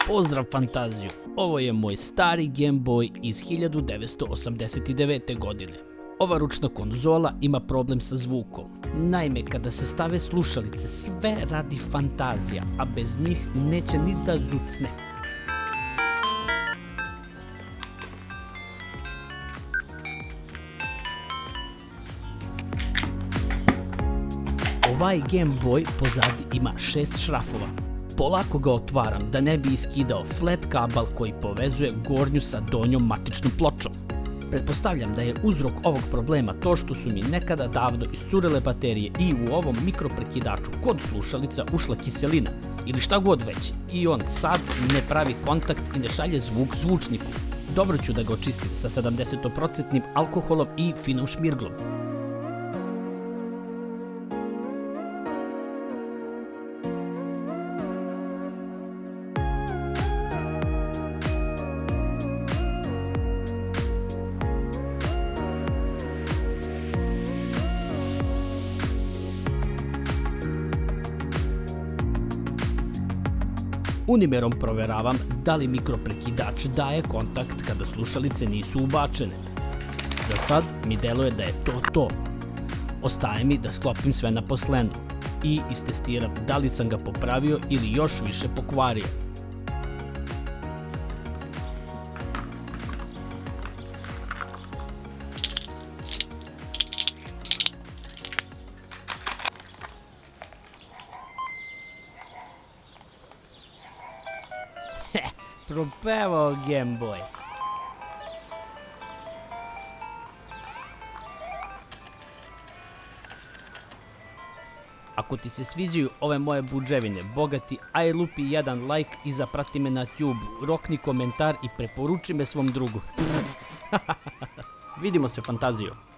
Pozdrav fantaziju, ovo je moj stari Game Boy iz 1989. godine. Ova ručna konzola ima problem sa zvukom. Naime, kada se stave slušalice, sve radi fantazija, a bez njih neće ni da zucne. Ovaj Game Boy pozadi ima 6 šrafova. Polako ga otvaram da ne bi iskidao flat kabel koji povezuje gornju sa donjom matičnom pločom. Pretpostavljam da je uzrok ovog problema to što su mi nekada davno iscurele baterije i u ovom mikroprekidaču kod slušalica ušla kiselina ili šta god već i on sad ne pravi kontakt i ne šalje zvuk zvučniku. Dobro ću da ga očistim sa 70% alkoholom i finom šmirglom. Unimerom proveravam da li mikroprekidač daje kontakt kada slušalice nisu ubačene. Za sad mi deluje da je to. Ostaje mi da sklopim sve na poslenu i istestiram da li sam ga popravio ili još više pokvario. Propevao Game Boy. Ako ti se sviđaju ove moje budževine, bogati, aj lupi jedan like i zaprati me na YouTube, rokni komentar i preporuči me svom drugu. Vidimo se, fantazijo.